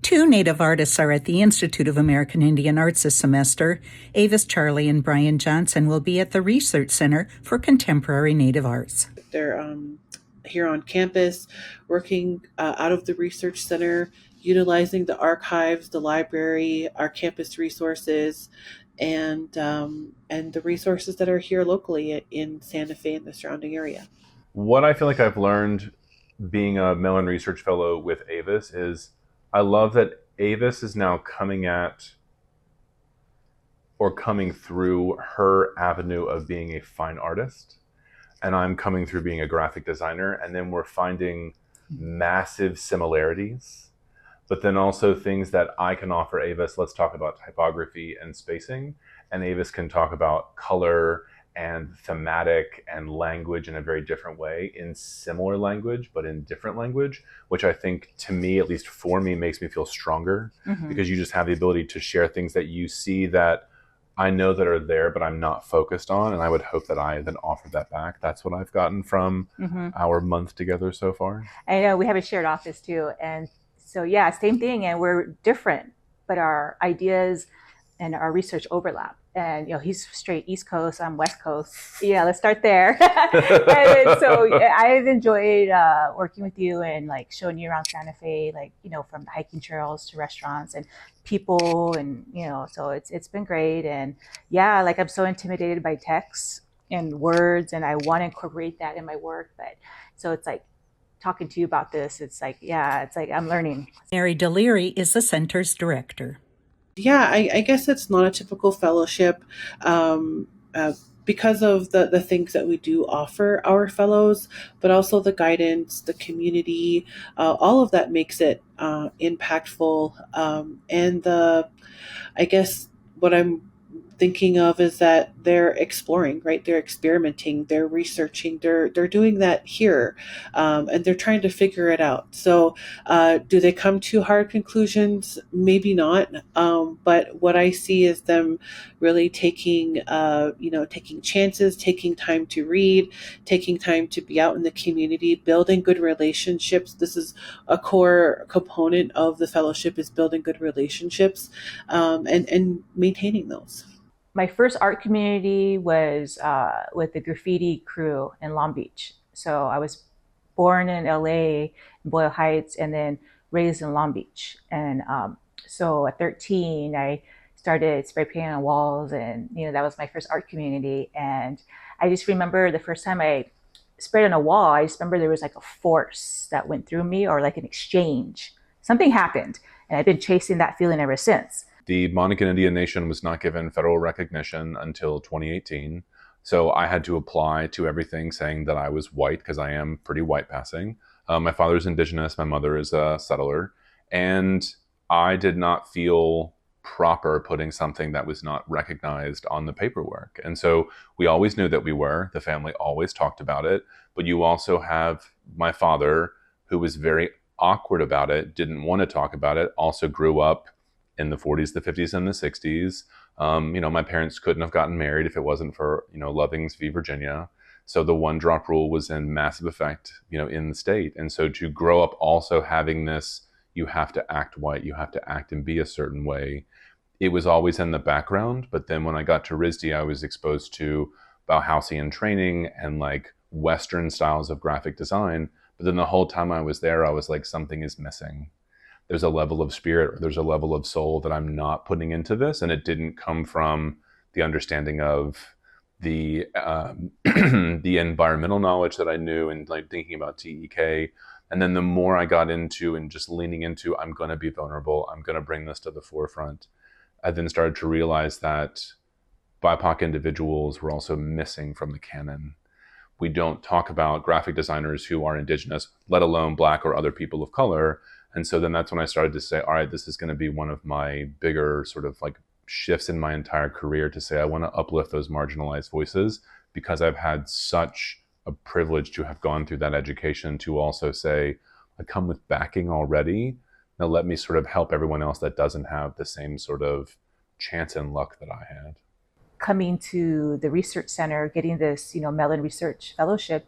Two Native artists are at the Institute of American Indian Arts this semester. Avis, Charley, and Brian Johnson will be at the Research Center for Contemporary Native Arts. They're here on campus, working out of the Research Center, utilizing the archives, the library, our campus resources, and the resources that are here locally in Santa Fe and the surrounding area. What I feel like I've learned being a Mellon Research Fellow with Avis is I love that Avis is now coming through her avenue of being a fine artist, and I'm coming through being a graphic designer, and then we're finding massive similarities, but then also things that I can offer Avis. Let's talk about typography and spacing, and Avis can talk about color and thematic and language in a very different way, in similar language, but in different language, which I think, to me, at least for me, makes me feel stronger, because you just have the ability to share things that you see that I know that are there, but I'm not focused on. And I would hope that I then offer that back. That's what I've gotten from our month together so far. I know we have a shared office too. And so, yeah, same thing. And we're different, but our ideas and our research overlap. And, he's straight East Coast, I'm West Coast. Yeah, let's start there. And so I've enjoyed working with you and like showing you around Santa Fe, like, from the hiking trails to restaurants and people, and, so it's been great. And yeah, like I'm so intimidated by text and words, and I want to incorporate that in my work. But so it's like talking to you about this, it's like I'm learning. Mary Deliri is the center's director. Yeah, I guess it's not a typical fellowship because of the things that we do offer our fellows, but also the guidance, the community, all of that makes it impactful. And I guess what I'm thinking of is that they're exploring, right? They're experimenting, they're researching, they're doing that here, and they're trying to figure it out. So do they come to hard conclusions? Maybe not. But what I see is them really taking chances, taking time to read, taking time to be out in the community, building good relationships. This is a core component of the fellowship, is building good relationships, and maintaining those. My first art community was with the graffiti crew in Long Beach. So I was born in LA, in Boyle Heights, and then raised in Long Beach. And so at 13, I started spray painting on walls, and that was my first art community. And I just remember the first time I sprayed on a wall, I just remember there was like a force that went through me, or like an exchange. Something happened, and I've been chasing that feeling ever since. The Monacan Indian Nation was not given federal recognition until 2018. So I had to apply to everything saying that I was white, because I am pretty white passing. My father's Indigenous, my mother is a settler. And I did not feel proper putting something that was not recognized on the paperwork. And so we always knew that we were. The family always talked about it. But you also have my father, who was very awkward about it, didn't want to talk about it, also grew up in the 40s, the 50s, and the 60s. My parents couldn't have gotten married if it wasn't for, Lovings v. Virginia. So the one drop rule was in massive effect, in the state. And so to grow up also having this, you have to act white, you have to act and be a certain way, it was always in the background. But then when I got to RISD, I was exposed to Bauhausian training and like Western styles of graphic design. But then the whole time I was there, I was like, something is missing. There's a level of spirit, or there's a level of soul that I'm not putting into this. And it didn't come from the understanding of the the environmental knowledge that I knew, and like thinking about TEK. And then the more I got into and just leaning into, I'm going to be vulnerable, I'm going to bring this to the forefront, I then started to realize that BIPOC individuals were also missing from the canon. We don't talk about graphic designers who are Indigenous, let alone Black or other people of color. And so then that's when I started to say, all right, this is going to be one of my bigger sort of like shifts in my entire career, to say I want to uplift those marginalized voices, because I've had such a privilege to have gone through that education, to also say, I come with backing already. Now let me sort of help everyone else that doesn't have the same sort of chance and luck that I had. Coming to the research center, getting this, Mellon Research Fellowship,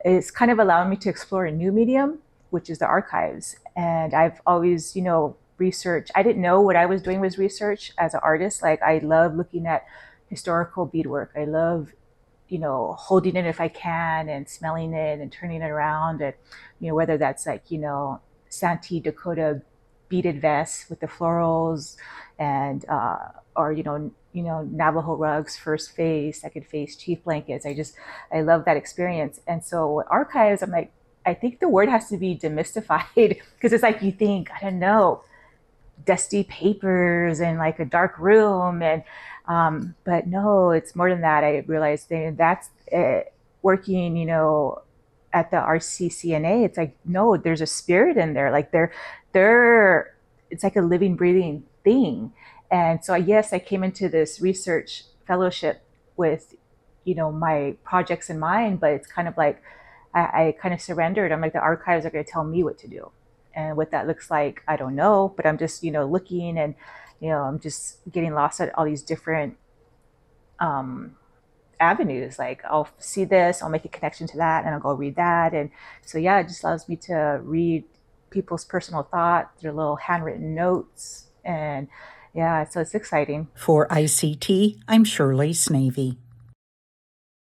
it's kind of allowing me to explore a new medium. which is the archives. And I've always, research. I didn't know what I was doing was research as an artist. Like I love looking at historical beadwork. I love, holding it if I can and smelling it and turning it around. And, whether that's like, Santee Dakota beaded vests with the florals and, or, Navajo rugs, first face, second face, chief blankets. I love that experience. And so archives, I'm like, I think the word has to be demystified because it's like you think, I don't know, dusty papers and like a dark room and but no, it's more than that. I realized that's working, at the RCCNA. It's like no, there's a spirit in there. Like they're it's like a living, breathing thing. And so yes, I came into this research fellowship with, my projects in mind, but it's kind of like I kind of surrendered. I'm like, the archives are going to tell me what to do. And what that looks like, I don't know, but I'm just, looking and, I'm just getting lost at all these different avenues. Like I'll see this, I'll make a connection to that, and I'll go read that. And so, yeah, it just allows me to read people's personal thoughts, their little handwritten notes. And yeah, so it's exciting. For ICT, I'm Shirley Sneve.